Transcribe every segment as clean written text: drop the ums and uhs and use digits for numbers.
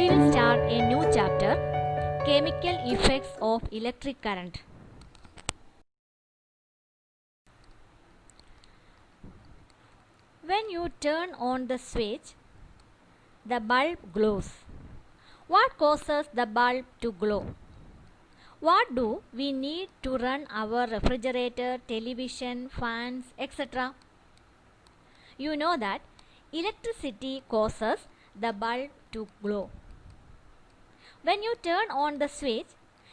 we will start a new chapter, Chemical Effects of Electric Current. When you turn on the switch, the bulb glows. What causes the bulb to glow? What do we need to run our refrigerator, television, fans, etc.? You know that electricity causes the bulb to glow. When you turn on the switch,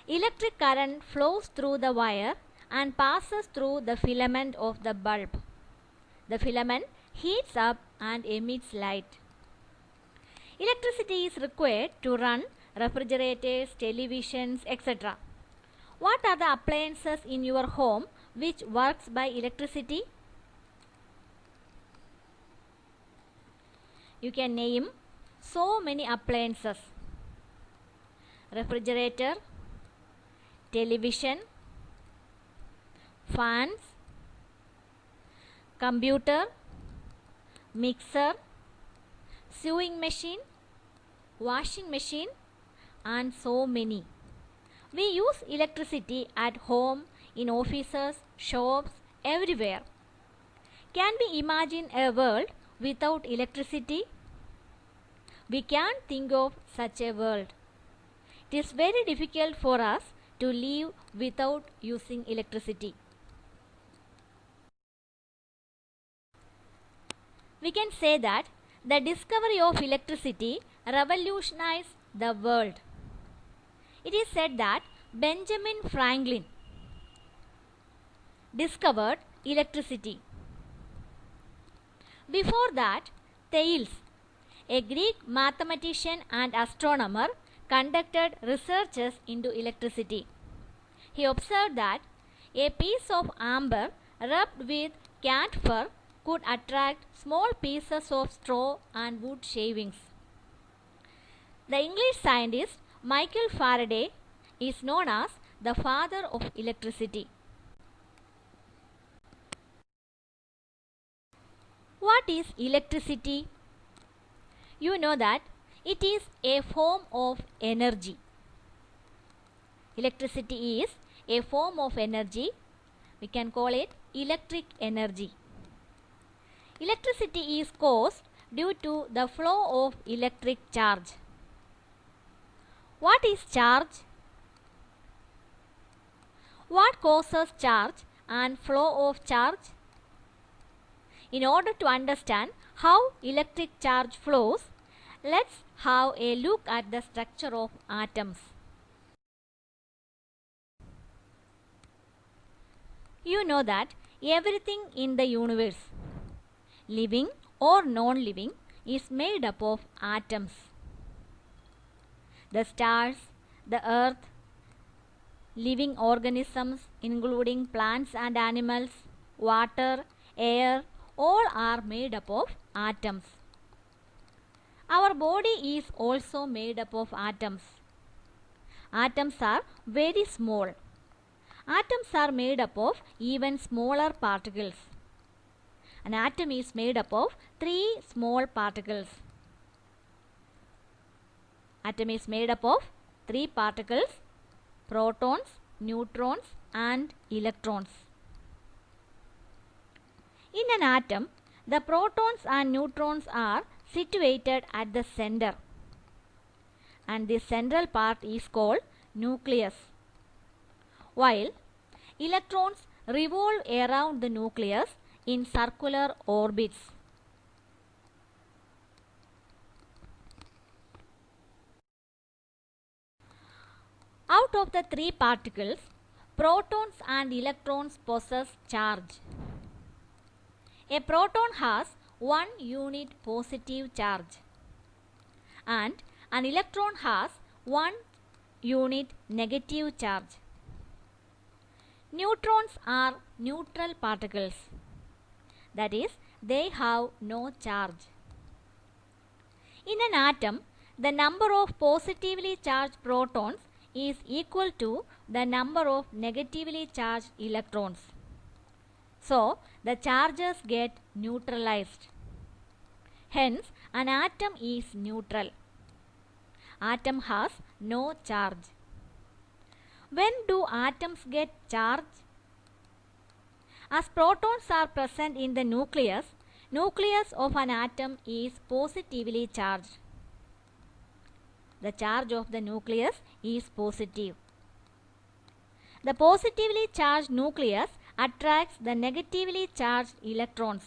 electric current flows through the wire and passes through the filament of the bulb. The filament heats up and emits light. Electricity is required to run refrigerators, televisions, etc. What are the appliances in your home which works by electricity? You can name so many appliances: refrigerator, television, fans, computer, mixer, sewing machine, washing machine, and so many. We use electricity at home, in offices, shops, everywhere. Can we imagine a world without electricity? We can't think of such a world. It is very difficult for us to live without using electricity. We can say that the discovery of electricity revolutionized the world. It is said that Benjamin Franklin discovered electricity. Before that, Thales, a Greek mathematician and astronomer, conducted researches into electricity. He observed that a piece of amber rubbed with camphor could attract small pieces of straw and wood shavings. The English scientist Michael Faraday is known as the father of electricity. What is electricity? You know that it is a form of energy. Electricity is a form of energy. We can call it electric energy. Electricity is caused due to the flow of electric charge. What is charge? What causes charge and flow of charge? In order to understand how electric charge flows, let's have a look at the structure of atoms. You know that everything in the universe, living or non-living, is made up of atoms. The stars, the earth, living organisms including plants and animals, water, air, all are made up of atoms. Our body is also made up of atoms. Atoms are very small. Atoms are made up of even smaller particles. An atom is made up of 3 small particles. Atom is made up of 3 particles: protons, neutrons, and electrons. In an atom, the protons and neutrons are situated at the center, and the central part is called nucleus, while electrons revolve around the nucleus in circular orbits. Out of the 3 particles, protons and electrons possess charge. A proton has 1 unit positive charge, and an electron has 1 unit negative charge. Neutrons are neutral particles, that is, they have no charge. In an atom, the number of positively charged protons is equal to the number of negatively charged electrons. So, the charges get neutralized. Hence, an atom is neutral. atom has no charge. When do atoms get charge? As protons are present in the nucleus of an atom is positively charged. The charge of the nucleus is positive. The positively charged nucleus attracts the negatively charged electrons.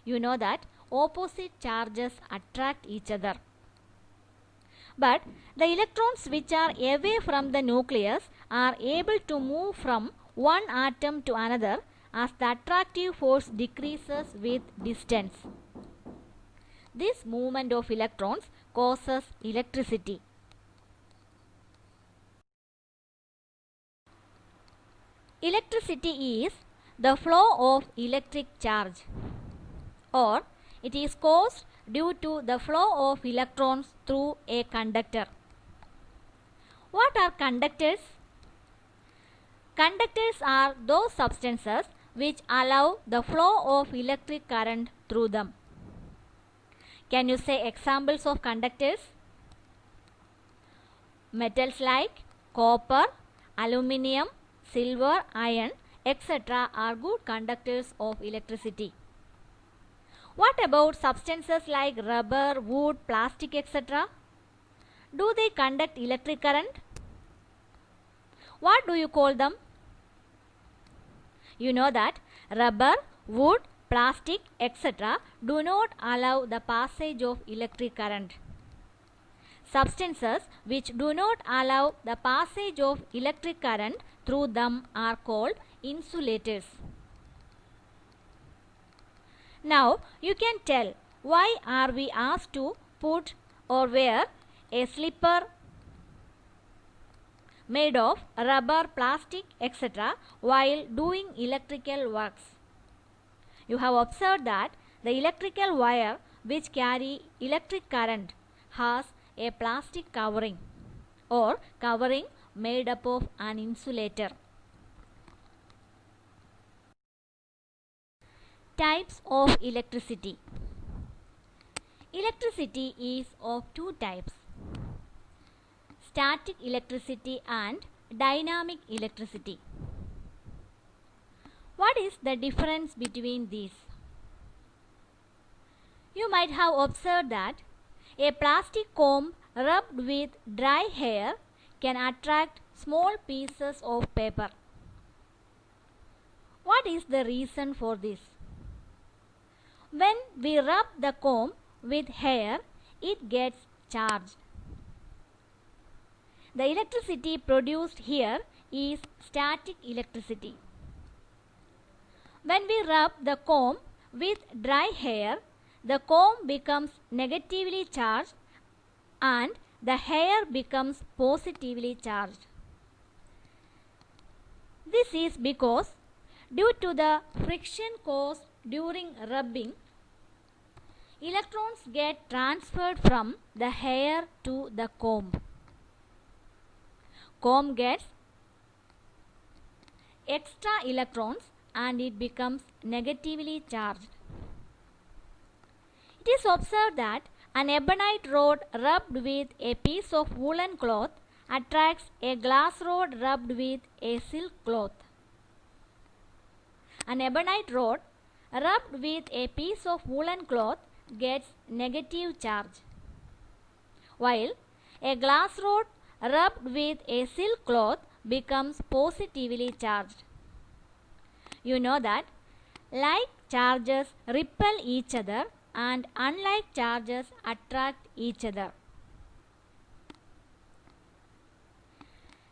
You know that opposite charges attract each other. But the electrons which are away from the nucleus are able to move from one atom to another as the attractive force decreases with distance. This movement of electrons causes electricity. Electricity is the flow of electric charge, or it is caused due to the flow of electrons through a conductor. What are conductors? Conductors are those substances which allow the flow of electric current through them. Can you say examples of conductors? Metals like copper, aluminium, silver, iron, etc. are good conductors of electricity. What about substances like rubber, wood, plastic, etc.? Do they conduct electric current? What do you call them? You know that rubber, wood, plastic, etc. do not allow the passage of electric current. Substances which do not allow the passage of electric current through them are called insulators. Now you can tell why are we asked to put or wear a slipper made of rubber, plastic, etc. while doing electrical works. You have observed that the electrical wire which carry electric current has a plastic covering or covering made up of an insulator. Types of electricity. Electricity is of two types: static electricity and dynamic electricity. What is the difference between these? You might have observed that a plastic comb rubbed with dry hair can attract small pieces of paper. What is the reason for this? When we rub the comb with hair, it gets charged. The electricity produced here is static electricity. When we rub the comb with dry hair, the comb becomes negatively charged and the hair becomes positively charged. This is because due to the friction caused during rubbing, electrons get transferred from the hair to the comb. Comb gets extra electrons and it becomes negatively charged. It is observed that an ebonite rod rubbed with a piece of woolen cloth attracts a glass rod rubbed with a silk cloth. An ebonite rod rubbed with a piece of woolen cloth gets negative charge, while a glass rod rubbed with a silk cloth becomes positively charged. You know that like charges repel each other and unlike charges attract each other.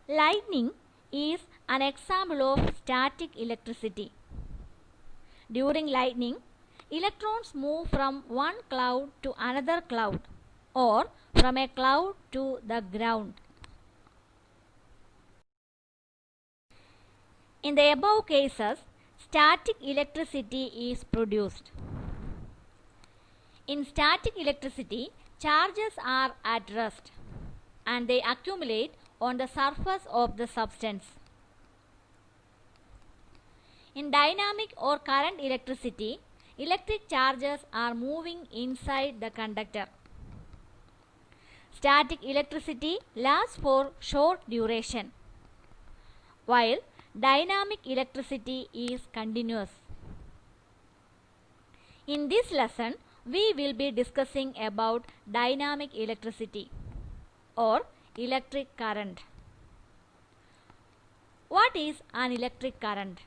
Lightning is an example of static electricity. During lightning, electrons move from one cloud to another cloud or from a cloud to the ground. In the above cases, static electricity is produced. In static electricity, charges are at rest and they accumulate on the surface of the substance. In dynamic or current electricity, electric charges are moving inside the conductor. Static electricity lasts for short duration, while dynamic electricity is continuous. In this lesson, we will be discussing about dynamic electricity or electric current. What is an electric current?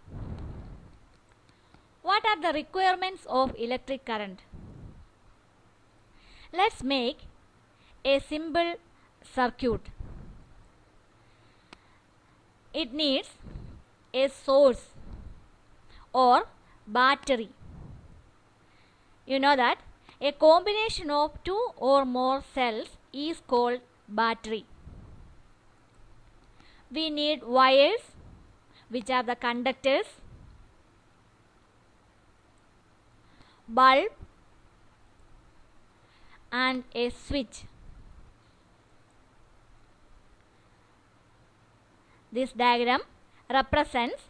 What are the requirements of electric current? Let's make a simple circuit. It needs a source or battery. You know that a combination of two or more cells is called battery. We need wires, which are the conductors, bulb, and a switch. This diagram represents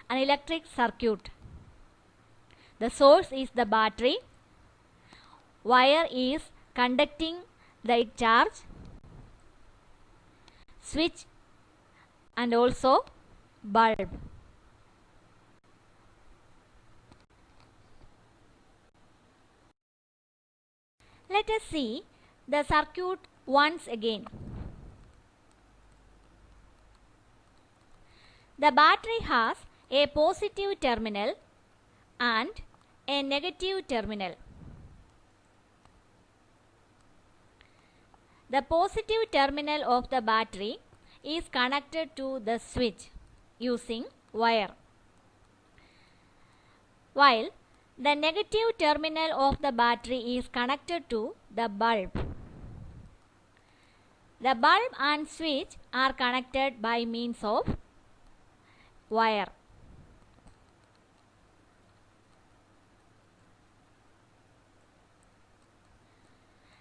an electric circuit. The source is the battery, wire is conducting the charge, switch and also bulb. Let us see the circuit once again. The battery has a positive terminal and a negative terminal. The positive terminal of the battery is connected to the switch using wire, while the negative terminal of the battery is connected to the bulb. The bulb and switch are connected by means of wire.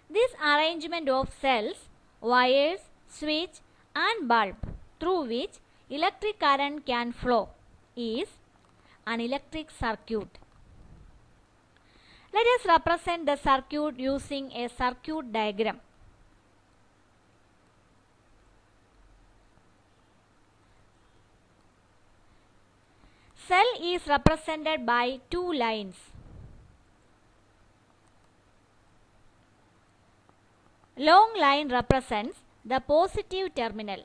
This arrangement of cells, wires, switch and bulb through which electric current can flow is an electric circuit. Let us represent the circuit using a circuit diagram. Cell is represented by two lines. Long line represents the positive terminal.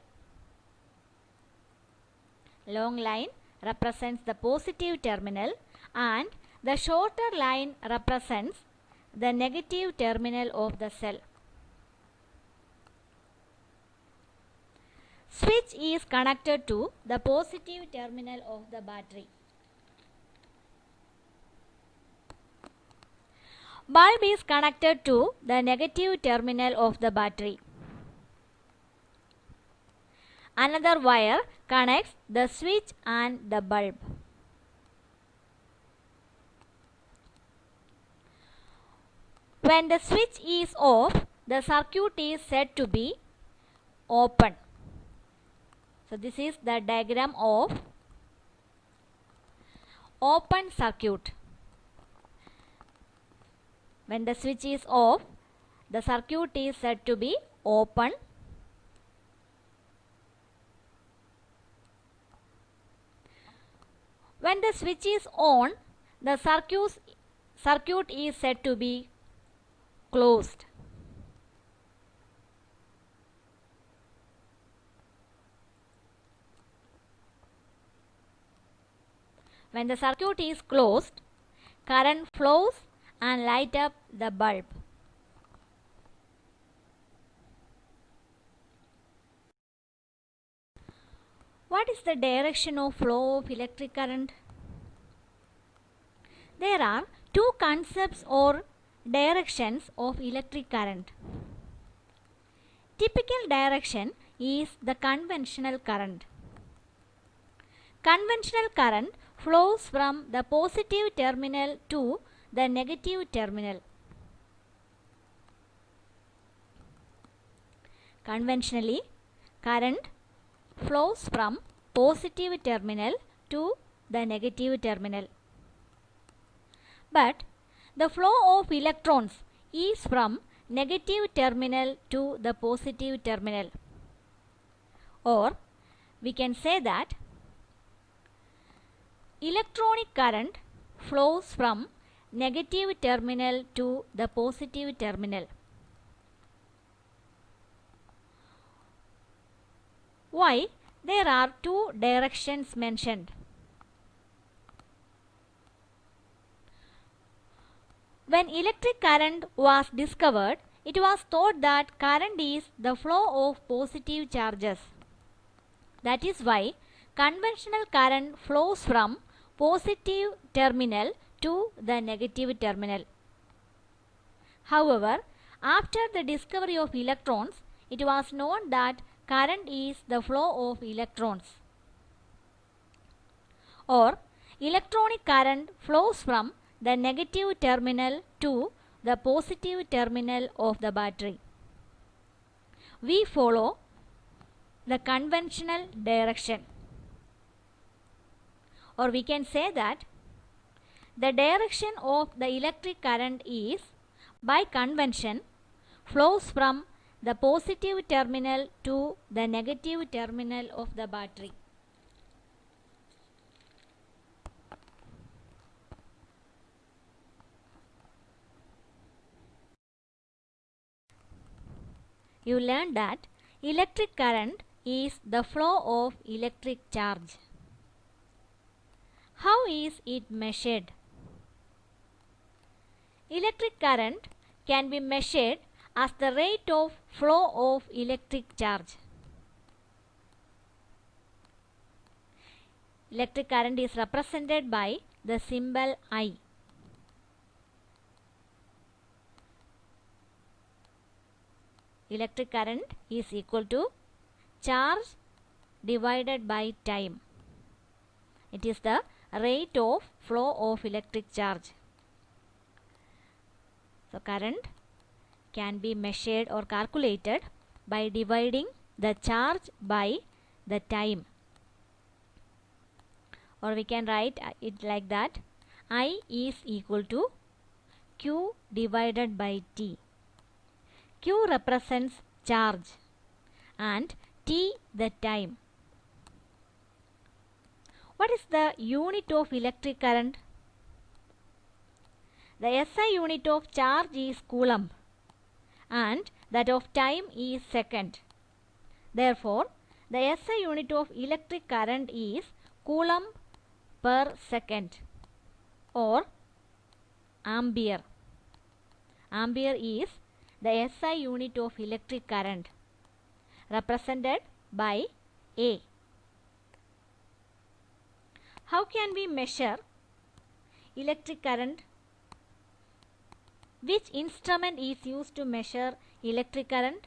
Long line represents the positive terminal and the shorter line represents the negative terminal of the cell. Switch is connected to the positive terminal of the battery. Bulb is connected to the negative terminal of the battery. Another wire connects the switch and the bulb. When the switch is off, the circuit is said to be open. So this is the diagram of open circuit. When the switch is off, the circuit is said to be open. When the switch is on, the circuit is said to be closed. When the circuit is closed, current flows and light up the bulb. What is the direction of flow of electric current? There are two concepts or directions of electric current. Typical direction is the conventional current. Conventional current flows from the positive terminal to the negative terminal. Conventionally, current flows from positive terminal to the negative terminal. But the flow of electrons is from negative terminal to the positive terminal. Or we can say that electronic current flows from negative terminal to the positive terminal. Why? There are two directions mentioned. When electric current was discovered, it was thought that current is the flow of positive charges. That is why conventional current flows from positive terminal to the negative terminal. However, after the discovery of electrons, it was known that current is the flow of electrons. Or electronic current flows from the negative terminal to the positive terminal of the battery. We follow the conventional direction. Or we can say that the direction of the electric current is, by convention, flows from the positive terminal to the negative terminal of the battery. You learned that electric current is the flow of electric charge. How is it measured? Electric current can be measured as the rate of flow of electric charge. Electric current is represented by the symbol I. Electric current is equal to charge divided by time. It is the rate of flow of electric charge. So current can be measured or calculated by dividing the charge by the time. Or we can write it like that: I is equal to Q divided by T. Q represents charge and T the time. What is the unit of electric current? The SI unit of charge is coulomb and that of time is second. Therefore, the SI unit of electric current is coulomb per second or ampere. Ampere is the SI unit of electric current, represented by A. How can we measure electric current? Which instrument is used to measure electric current?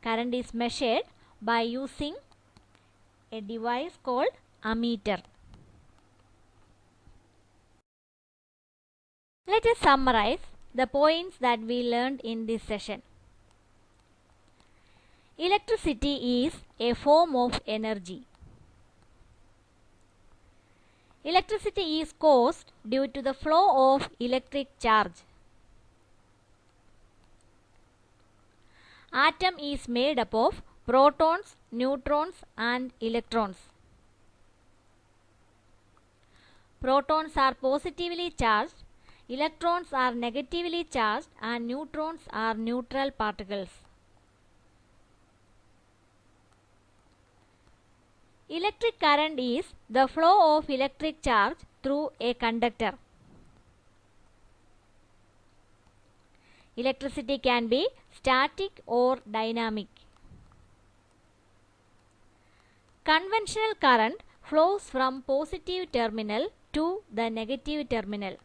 Current is measured by using a device called ammeter. Let us summarize the points that we learned in this session. Electricity is a form of energy. Electricity is caused due to the flow of electric charge. Atom is made up of protons, neutrons and electrons. Protons are positively charged, electrons are negatively charged and neutrons are neutral particles. Electric current is the flow of electric charge through a conductor. Electricity can be static or dynamic. Conventional current flows from positive terminal to the negative terminal.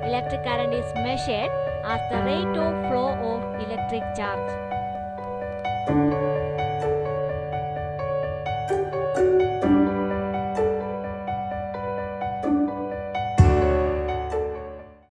Electric current is measured as the rate of flow of electric charge.